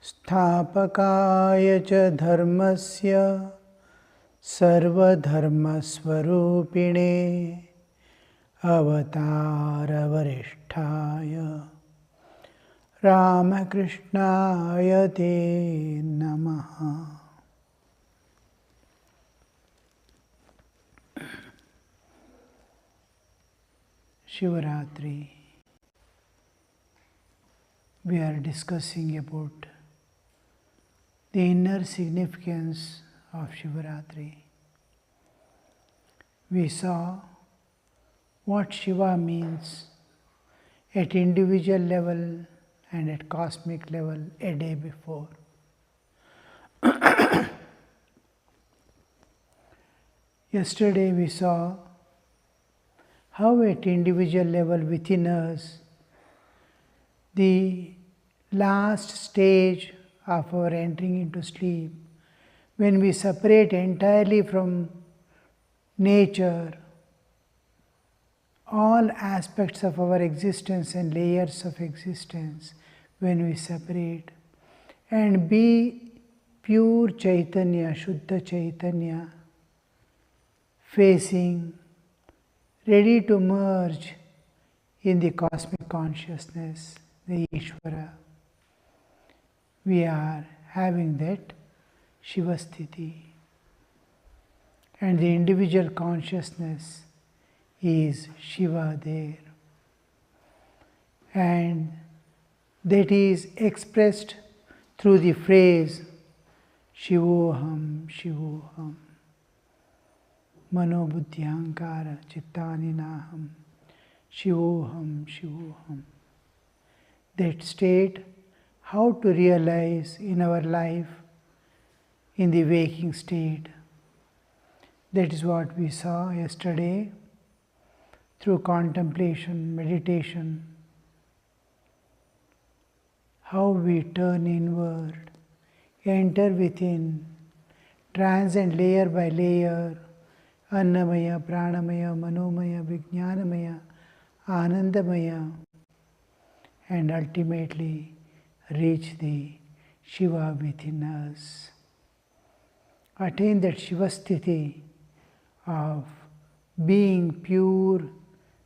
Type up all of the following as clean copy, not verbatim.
स्थापकाय च धर्मस्य सर्वधर्मस्वरूपिणे अवतारवरिष्ठाय रामकृष्णाय ते नमः। Shivaratri. We are discussing about the inner significance of Shivaratri. We saw what Shiva means at individual level and at cosmic level a day before. Yesterday we saw how at individual level within us, the last stage of our entering into sleep, when we separate entirely from nature, all aspects of our existence and layers of existence, when we separate and be pure Chaitanya, Shuddha Chaitanya, facing, ready to merge in the cosmic consciousness, the Ishvara. We are having that Shiva Sthiti. And the individual consciousness is Shiva there. And that is expressed through the phrase Shivoham, Shivoham. Mano buddhi ahankara chittani naham. Shivoham, Shivoham. That state, how to realize in our life in the waking state. That is what we saw yesterday through contemplation, meditation. How we turn inward, enter within, transcend layer by layer, Annamaya, Pranamaya, Manomaya, Vijnanamaya, Anandamaya, and ultimately reach the Shiva within us. Attain that Shiva Sthiti of being pure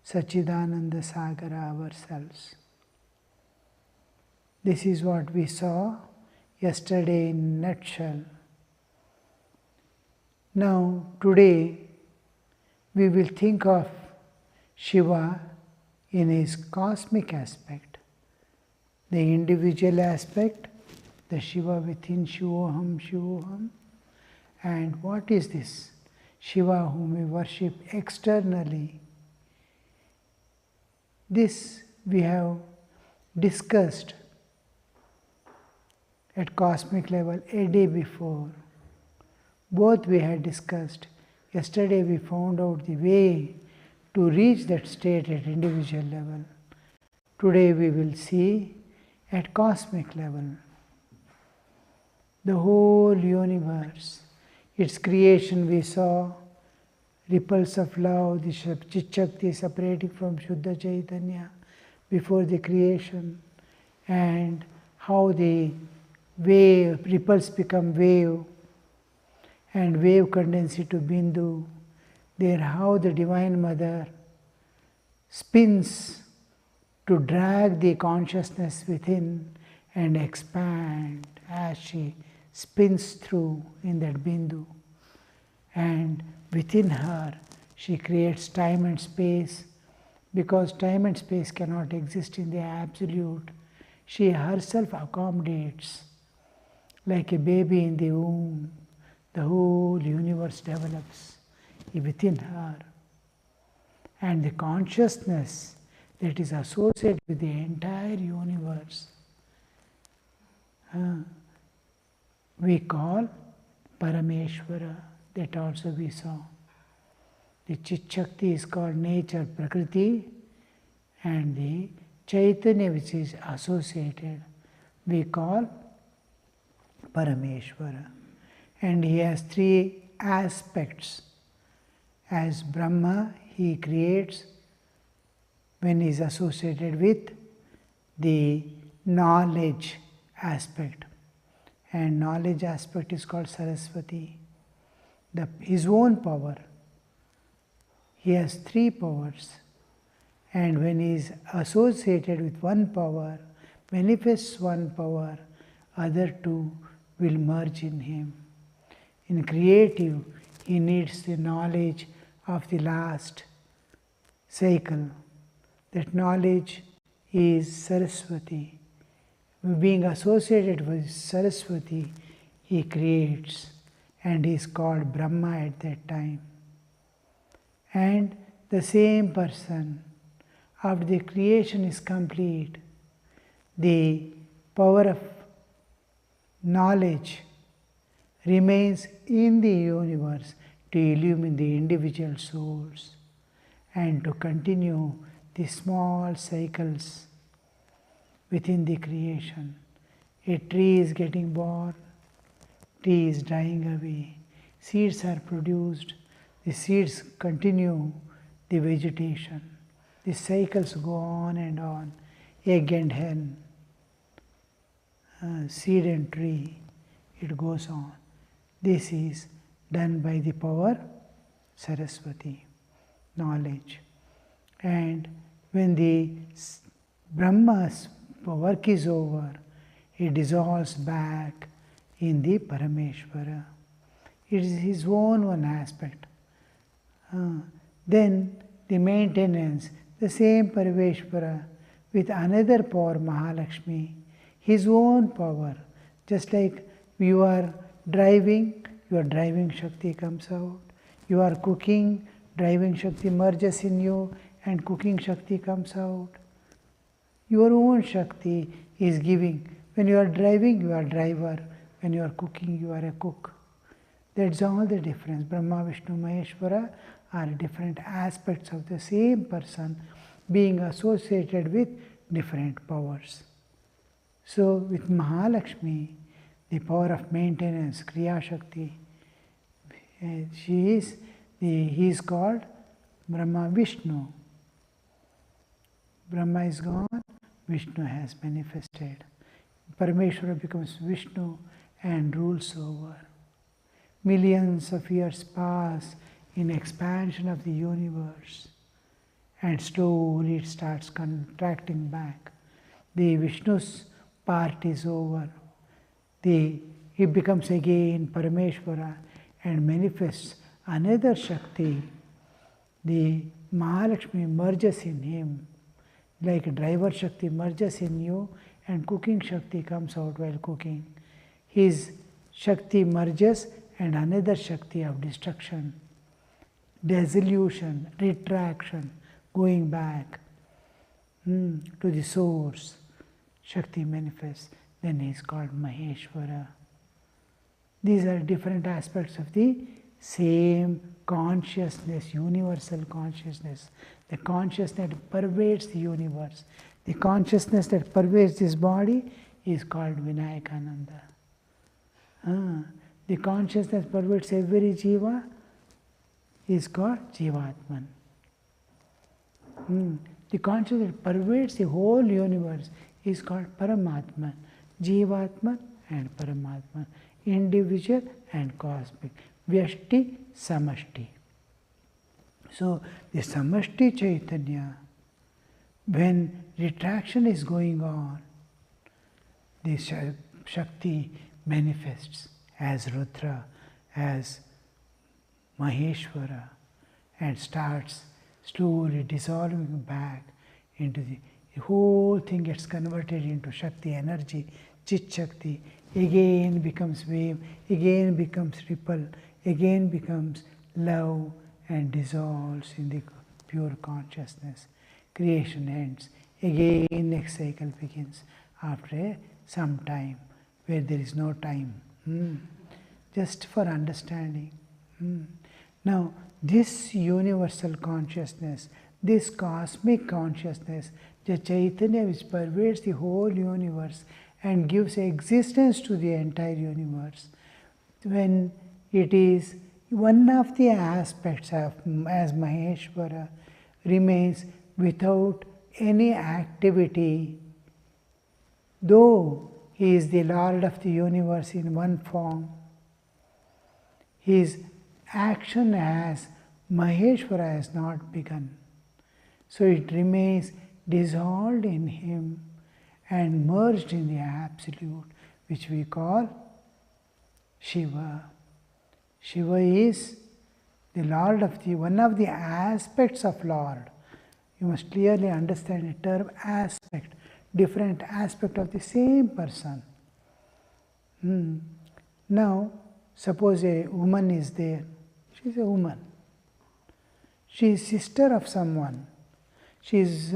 Sachidananda Sagara ourselves. This is what we saw yesterday in a nutshell. Now, today, we will think of Shiva in his cosmic aspect. The individual aspect, the Shiva within, Shivoham, Shivoham. And what is this? Shiva whom we worship externally. This we have discussed at cosmic level a day before. Both we had discussed. Yesterday we found out the way to reach that state at individual level. Today we will see at cosmic level. The whole universe, its creation we saw, ripples of love, the Chit Shakti separating from Shuddha Chaitanya before the creation, and how the wave, ripples become wave, and wave condense to Bindu. There how the Divine Mother spins to drag the consciousness within and expand as she spins through in that Bindu. And within her she creates time and space, because time and space cannot exist in the absolute. She herself accommodates like a baby in the womb. The whole universe develops within her. And the consciousness that is associated with the entire universe, we call Parameshvara. That also we saw. The Chit Shakti is called nature, Prakriti, and the Chaitanya which is associated, we call Parameshvara. And he has three aspects. As Brahma, he creates when he is associated with the knowledge aspect. and knowledge aspect is called Saraswati. His own power. He has three powers, and when he is associated with one power, manifests one power, other two will merge in him. In creative, he needs the knowledge of the last cycle. That knowledge is Saraswati. Being associated with Saraswati, he creates, and he is called Brahma at that time. And the same person, after the creation is complete, the power of knowledge remains in the universe to illumine the individual souls and to continue the small cycles within the creation. A tree is getting born, tree is dying away, seeds are produced, the seeds continue the vegetation. The cycles go on and on, egg and hen, seed and tree, it goes on. This is done by the power Saraswati, knowledge. And when the Brahma's work is over, he dissolves back in the Parameshvara. It is his own one aspect. Then the maintenance, the same Parameshvara with another power, Mahalakshmi, his own power. Just like you are driving, your driving Shakti comes out. You are cooking, driving Shakti merges in you and cooking Shakti comes out. Your own Shakti is giving. When you are driving, you are driver. When you are cooking, you are a cook. That's all the difference. Brahma, Vishnu, Maheshwara are different aspects of the same person being associated with different powers. So with Mahalakshmi, the power of maintenance, Kriya Shakti, he is called Brahma Vishnu. Brahma is gone, Vishnu has manifested. Parameshwara becomes Vishnu and rules over. Millions of years pass in expansion of the universe, and slowly it starts contracting back. The Vishnu's part is over. He becomes again Parameshwara and manifests another Shakti. The Mahalakshmi merges in him, like a driver Shakti merges in you and cooking Shakti comes out while cooking. His Shakti merges and another Shakti of destruction, dissolution, retraction, going back to the source. Shakti manifests, then he is called Maheshwara. These are different aspects of the same consciousness, universal consciousness. The consciousness that pervades the universe. The consciousness that pervades this body is called Vinayakananda. The consciousness that pervades every jiva is called Jivatman. The consciousness that pervades the whole universe is called Paramatman. Jivatman and Paramatman. Individual and cosmic. Vyashti, Samashti. So the Samashti Chaitanya, when retraction is going on, the Shakti manifests as Rudra, as Maheshwara, and starts slowly dissolving back into the whole thing gets converted into Shakti energy, Chit Shakti, again becomes wave, again becomes ripple, again becomes love and dissolves in the pure consciousness. Creation ends. Again next cycle begins after some time where there is no time. Just for understanding. Now this universal consciousness, this cosmic consciousness, the Chaitanya which pervades the whole universe and gives existence to the entire universe, when it is one of the aspects of as Maheshwara remains without any activity, though He is the Lord of the universe in one form. His action as Maheshwara has not begun. So it remains dissolved in Him and merged in the Absolute, which we call Shiva. Shiva is the Lord of the, one of the aspects of Lord. You must clearly understand the term aspect, different aspect of the same person. Now, suppose a woman is there. She is a woman. She is sister of someone. She is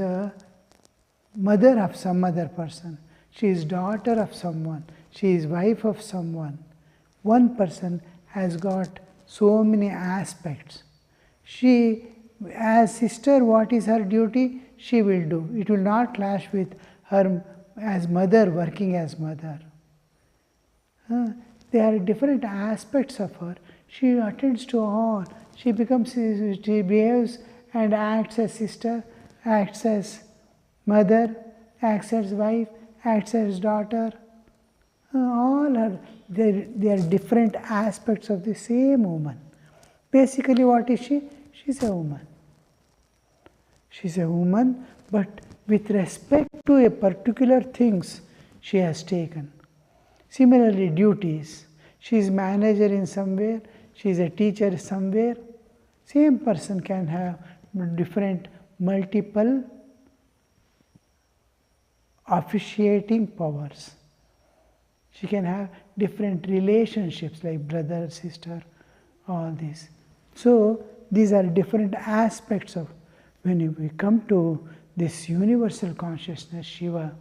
mother of some other person. She is daughter of someone. She is wife of someone. One person has got so many aspects. She, as sister, what is her duty? She will do. It will not clash with her as mother, working as mother. There are different aspects of her. She attends to all. She behaves and acts as sister, acts as mother, acts as wife, acts as daughter. All are, they are different aspects of the same woman. Basically, what is she? She's a woman. She's a woman, but with respect to a particular things she has taken. Similarly, duties. She is manager in somewhere, she is a teacher somewhere. Same person can have different, multiple officiating powers. She can have different relationships like brother, sister, all this. So these are different aspects of, when we come to this universal consciousness, Shiva,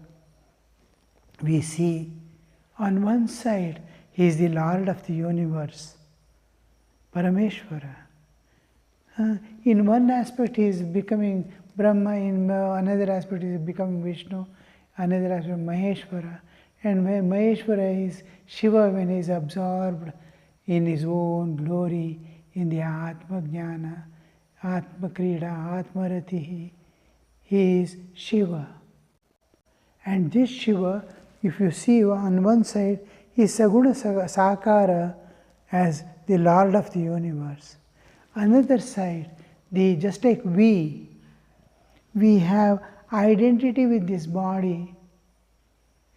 we see on one side He is the Lord of the universe, Parameshwara. In one aspect He is becoming Brahma, in another aspect He is becoming Vishnu, another aspect Maheshwara. And Maheshwara is Shiva when he is absorbed in his own glory, in the Atma Jnana, Atma Krida, Atma Ratihi. He is Shiva. And this Shiva, if you see on one side, is Saguna Sakara as the Lord of the universe. Another side, just like we have identity with this body,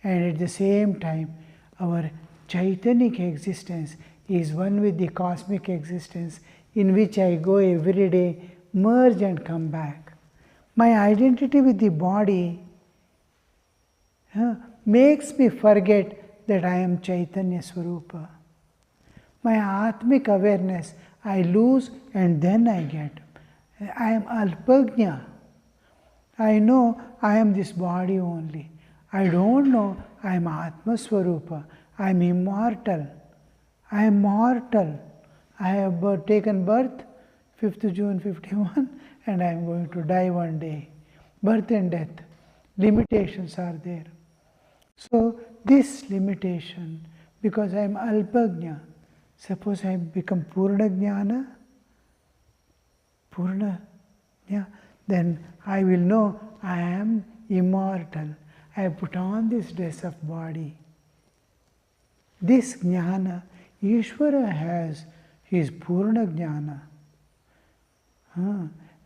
and at the same time our Chaitanic existence is one with the cosmic existence in which I go every day, merge and come back. My identity with the body makes me forget that I am Chaitanya Swarupa. My Atmic awareness I lose and then I get. I am Alpagnya. I know I am this body only. I don't know I am Atma Swarupa. I am immortal. I am mortal. I have taken birth 5th June 51 and I am going to die one day. Birth and death. Limitations are there. So this limitation, because I am Alpagnya, suppose I become Purna Jnana, then I will know I am immortal. I have put on this dress of body. This Jnana, Ishvara has his Purna Jnana.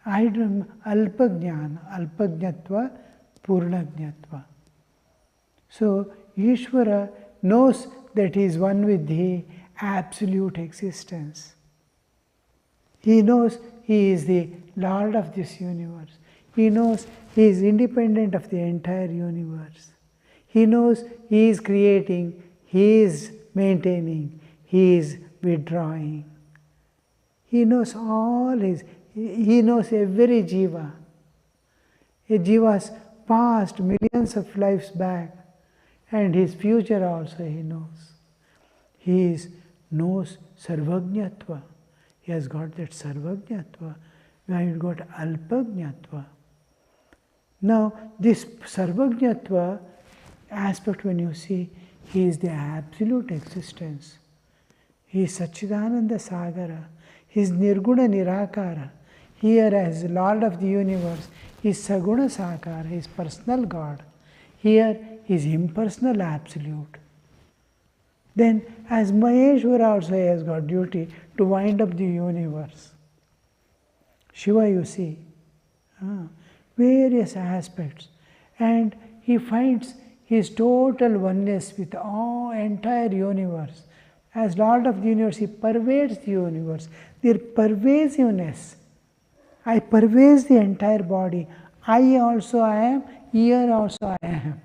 I am Alpa Jnana, Alpajnatva, Purna Jnatva. So Ishvara knows that he is one with the absolute existence. He knows he is the Lord of this universe. He knows he is independent of the entire universe. He knows he is creating, he is maintaining, he is withdrawing. He knows he knows every jiva. A jiva's past millions of lives back, and his future also he knows. He knows Sarvajnatva. He has got that Sarvajnatva. We have got Alpajnatva. Now, this Sarvajnatva aspect, when you see, he is the absolute existence. He is Satchidananda Sagara. He is Nirguna Nirakara. Here, as Lord of the universe, he is Saguna Sakara, he is personal God. Here, he is impersonal absolute. Then as Maheshwara also has got duty to wind up the universe. Shiva, you see, various aspects, and he finds his total oneness with all entire universe. As Lord of the universe, he pervades the universe. Their pervasiveness, I pervade the entire body. I also I am, ear also I am.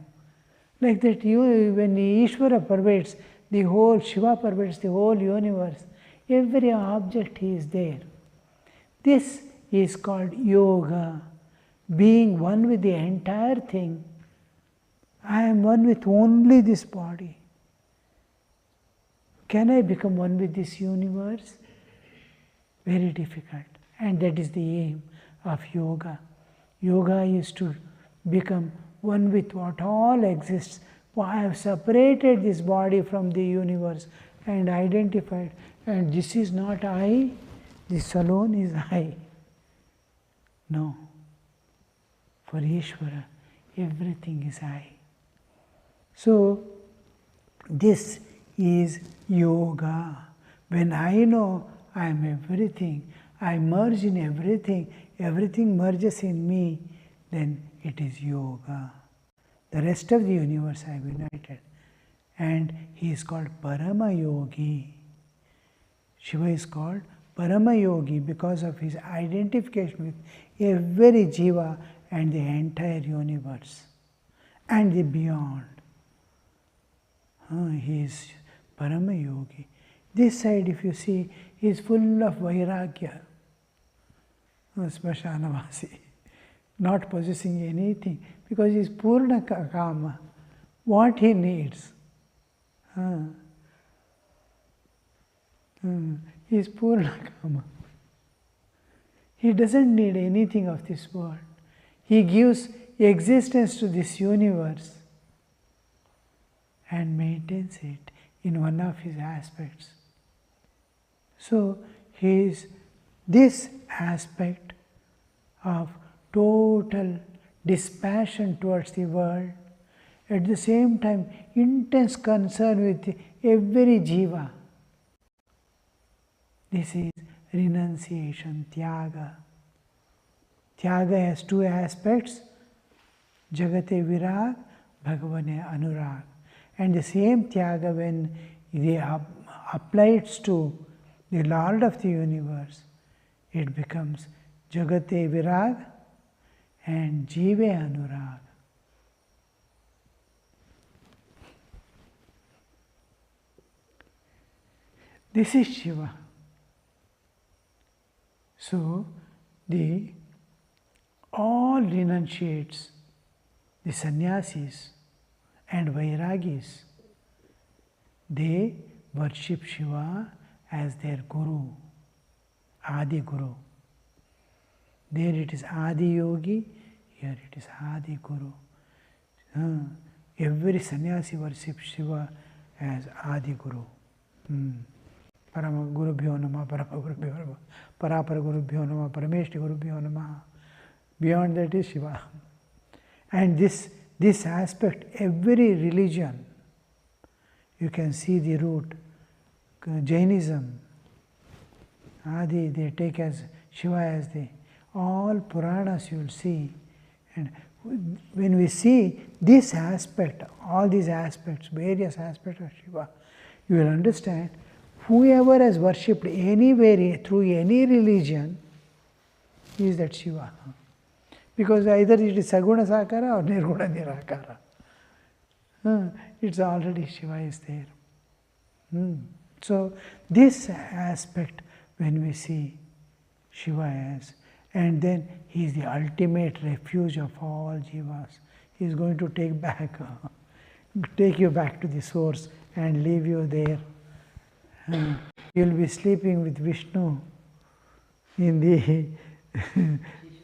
Like that, when Ishvara pervades the whole, Shiva pervades the whole universe, every object he is there. This is called yoga, being one with the entire thing. I am one with only this body. Can I become one with this universe? Very difficult. And that is the aim of yoga. Yoga is to become one with what all exists. I have separated this body from the universe and identified, and this is not I, this alone is I. No. For Ishvara, everything is I. So, this is yoga. When I know I am everything, I merge in everything, everything merges in me, then it is yoga. The rest of the universe I have united. And he is called Parama Yogi. Shiva is called Parama Yogi because of his identification with every jiva and the entire universe and the beyond. He is Parama Yogi. This side, if you see, he is full of vairagya. Smashanavasi. Not possessing anything, because he is Purna Kama. What he needs. He is Purna Kama. He doesn't need anything of this world. He gives existence to this universe and maintains it in one of his aspects. So, he is this aspect of total dispassion towards the world, at the same time intense concern with every jiva. This is renunciation, tyaga. Tyaga has two aspects, jagate virag, bhagavane anurag. And the same tyaga, when they applied to the Lord of the universe, it becomes jagate virag and jive anurag. This is Shiva. So, all renunciates, the sannyasis and vairagis, they worship Shiva as their Guru, Adi Guru. There it is Adi Yogi, here it is Adi Guru. Every sannyasi worships Shiva as Adi Guru. Parama Gurubhyo Namah, Parama Gurubhyo Namah, Parapara Gurubhyo Namah, Parameshti Gurubhyo Namah. Beyond that is Shiva. And this aspect, every religion, you can see the root. Jainism, Adi, they take as Shiva as the, all Puranas you will see. And when we see this aspect, all these aspects, various aspects of Shiva, you will understand whoever has worshipped anywhere through any religion is that Shiva. Because either it is Saguna Sakara or Nirguna Nirakara. It's already Shiva is there. So this aspect, when we see Shiva as, and then he is the ultimate refuge of all jivas. He is going to take you back to the source and leave you there. You will be sleeping with Vishnu in the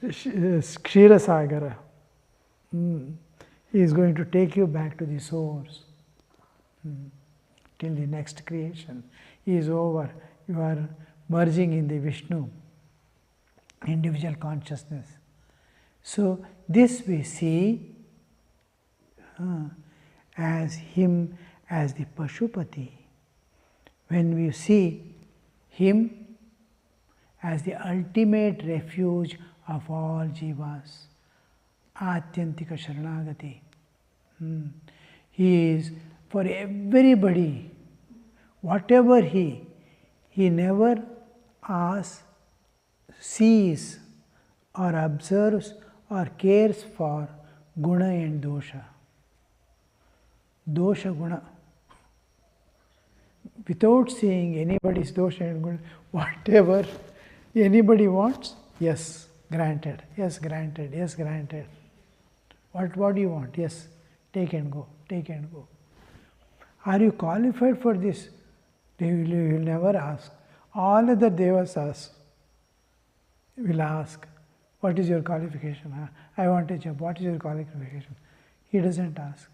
Kshira Sagara. He is going to take you back to the source till the next creation is over. You are merging in the Vishnu, individual consciousness. So this we see, as him as the Pashupati. When we see him as the ultimate refuge of all jivas, Atyantika Sharanagati. He is for everybody, whatever he never asks, sees or observes or cares for guna and dosha. Dosha guna. Without seeing anybody's dosha and guna, whatever anybody wants, yes, granted, yes, granted, yes, granted. What do you want? Yes, take and go, take and go. Are you qualified for this? You will never ask. All other devas will ask, what is your qualification? I want a job. What is your qualification? He doesn't ask.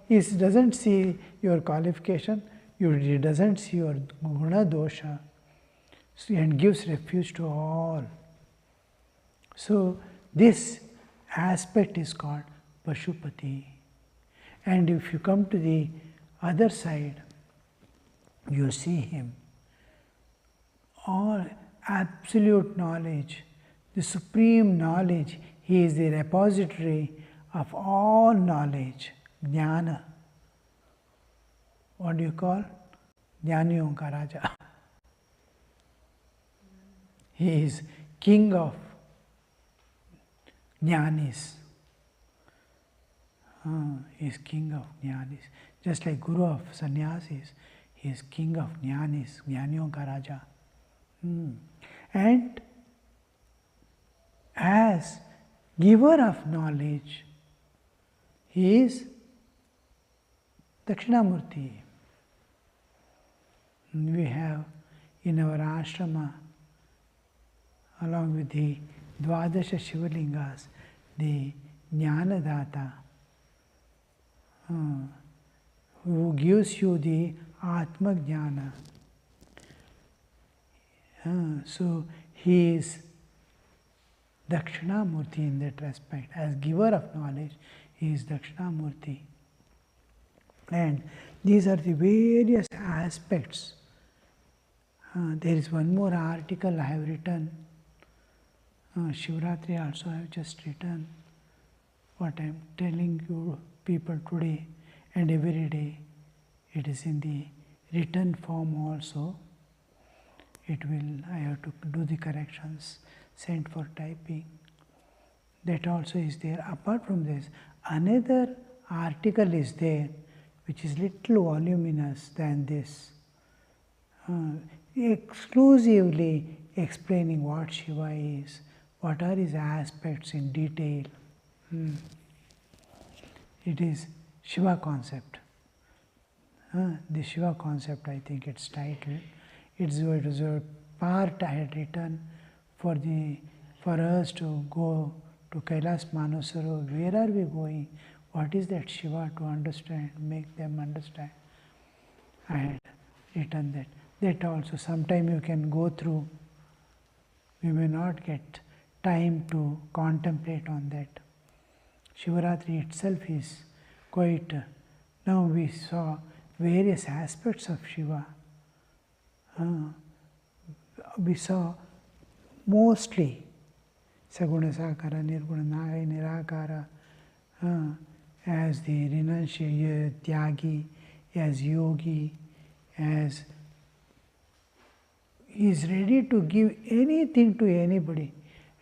He doesn't see your qualification, he doesn't see your guna dosha, and gives refuge to all. So this aspect is called Pashupati. And if you come to the other side, you see him. All absolute knowledge, the supreme knowledge, he is the repository of all knowledge, jnana. What do you call? Jnani Onkaraja. He is king of jnanis. He is king of jnanis. Just like Guru of sannyasis, he is king of jnanis, Jnani Onkaraja. And as giver of knowledge, he is Dakshinamurti. We have in our ashrama, along with the Dvadasha Shivalingas, the Jnanadata, who gives you the Atma Jnana. So he is Dakshinamurti in that respect. As giver of knowledge, he is Dakshinamurti. And these are the various aspects. There is one more article I have written. Shivaratri also I have just written. What I am telling you people today and every day. It is in the written form also. I have to do the corrections, sent for typing. That also is there. Apart from this, another article is there which is little voluminous than this, exclusively explaining what Shiva is, what are his aspects in detail. It is Shiva concept. The Shiva concept, I think it's titled. It was a part I had written for us to go to Kailas Manasaro. Where are we going? What is that Shiva to understand, make them understand? I had written that. That also, sometime you can go through. We may not get time to contemplate on that. Shivaratri itself is quite. Now we saw various aspects of Shiva. We saw mostly Saguna Sakara, Nirguna Nirakara, as the renunciate Tyagi, as Yogi, as he is ready to give anything to anybody,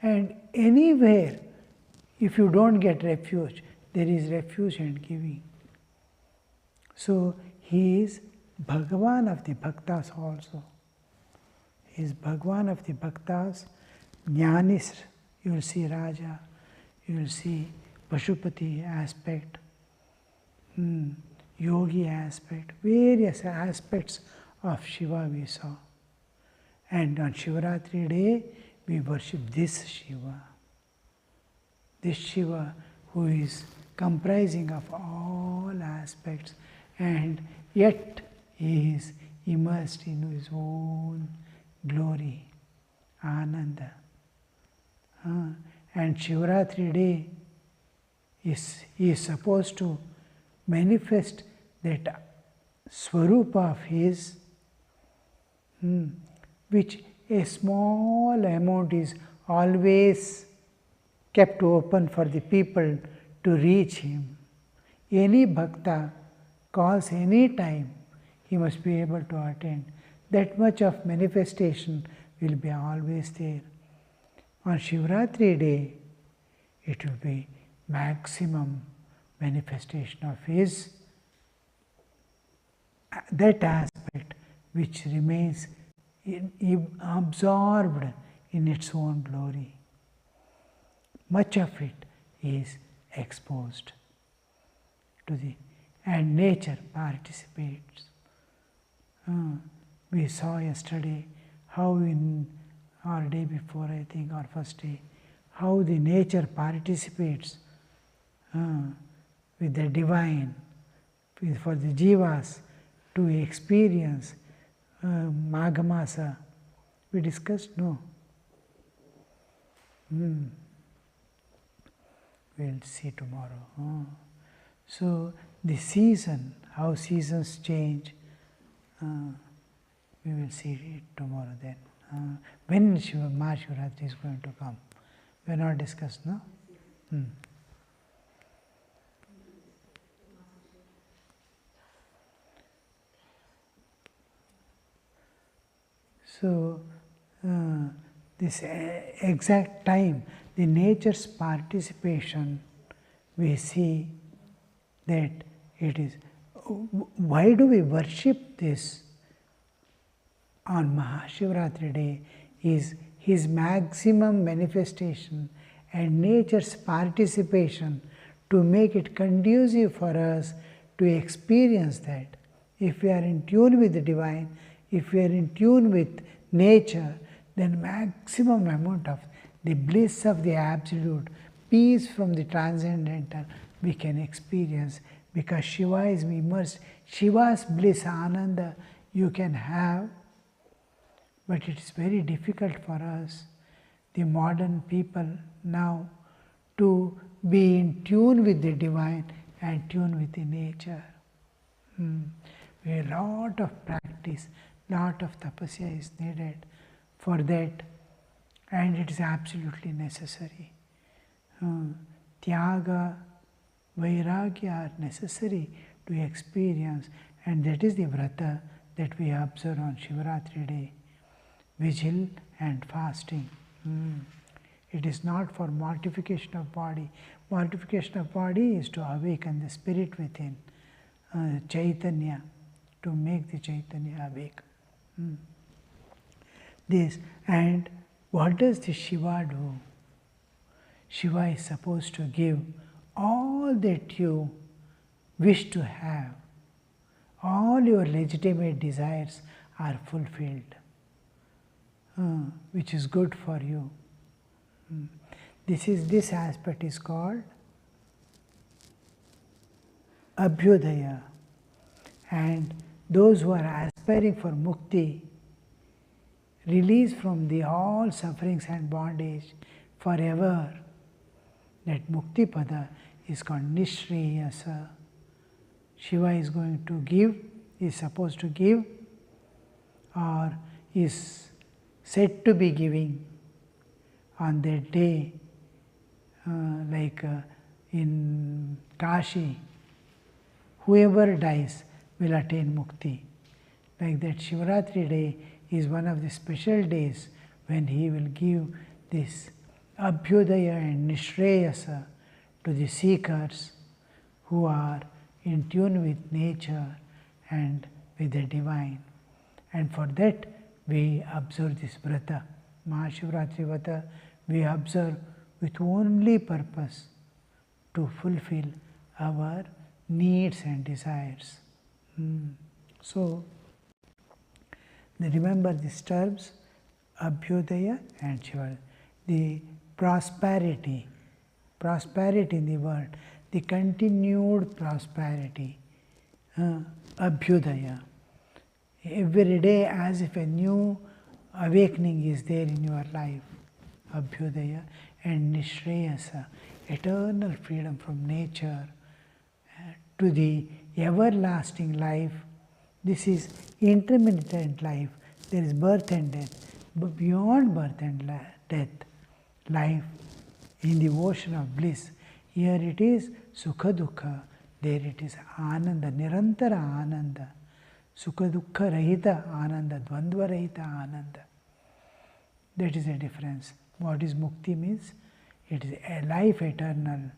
and anywhere. If you don't get refuge, there is refuge and giving. So he is Bhagavan of the Bhaktas also. He is Bhagavan of the Bhaktas, Jnanis, you will see Raja, you will see Pashupati aspect, Yogi aspect, various aspects of Shiva we saw. And on Shivaratri day, we worship this Shiva. This Shiva who is comprising of all aspects, and yet he is immersed in his own glory, Ananda. And Shivaratri day he is supposed to manifest that Swarupa of his, which a small amount is always kept open for the people to reach him. Any bhakta calls any time, he must be able to attend. That much of manifestation will be always there. On Shivaratri day, it will be maximum manifestation of his, that aspect which remains absorbed in its own glory. Much of it is exposed to the, and nature participates. We saw yesterday how or day before, I think, or first day, how the nature participates with the divine, for the jivas to experience Magha Masa. We discussed, no? We'll see tomorrow. So the season, how seasons change, we will see it tomorrow then. When MAHA Shivaratri is going to come? We are not discussed, no? So, this exact time, the nature's participation, we see that it is. Why do we worship this on MAHA Shivaratri day? Is his maximum manifestation and nature's participation to make it conducive for us to experience that. If we are in tune with the divine, if we are in tune with nature, then maximum amount of the bliss of the absolute, peace from the transcendental, we can experience, because Shiva is immersed. Shiva's bliss, Ananda, you can have, but it is very difficult for us, the modern people now, to be in tune with the divine and tune with the nature. A lot of practice, lot of tapasya is needed for that, and it is absolutely necessary. Tyaga, vairagya are necessary to experience, and that is the vrata that we observe on Shivaratri day. Vigil and fasting. It is not for mortification of body. Mortification of body is to awaken the spirit within, Chaitanya, to make the Chaitanya awake. This, and what does the Shiva do? Shiva is supposed to give all that you wish to have. All your legitimate desires are fulfilled, which is good for you. This aspect is called Abhyudaya, and those who are aspiring for Mukti, release from the all sufferings and bondage forever, that Mukti Pada is called Nishreyasa. Shiva is going to give, is supposed to give, or is said to be giving on that day, like in Kashi, whoever dies will attain Mukti. Like that, Shivaratri day is one of the special days when he will give this Abhyudaya and Nishreyasa to the seekers who are in tune with nature and with the divine. And for that, we observe this vrata, MAHA Shivaratri vrata, we observe with only purpose to fulfill our needs and desires. So, remember these terms, Abhyudaya and Shiva, the prosperity in the world, the continued prosperity, Abhyudaya. Every day as if a new awakening is there in your life, Abhyudaya, and Nishreyasa, eternal freedom from nature to the everlasting life. This is intermittent life. There is birth and death. But beyond birth and death, life in the ocean of bliss. Here it is Sukha Dukkha, there it is Ananda, Nirantara Ananda. Sukha Dukkha Rahita Ananda, Dvandva Rahita Ananda. That is the difference. What is Mukti means? It is a life eternal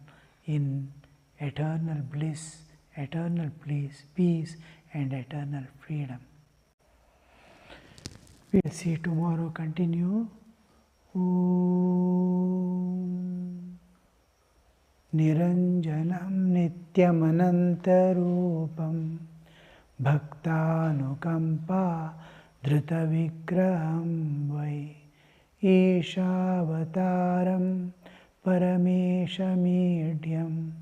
in eternal bliss, eternal peace and eternal freedom. We will see tomorrow, continue. Om Niranjanam Nityamanantarupam Bhaktanukampa Dhrutavigraham Vai Ishavataram Parameshamidhyam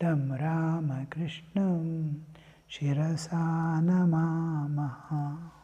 Tam Ramakrishnam Shirasa Namamaha.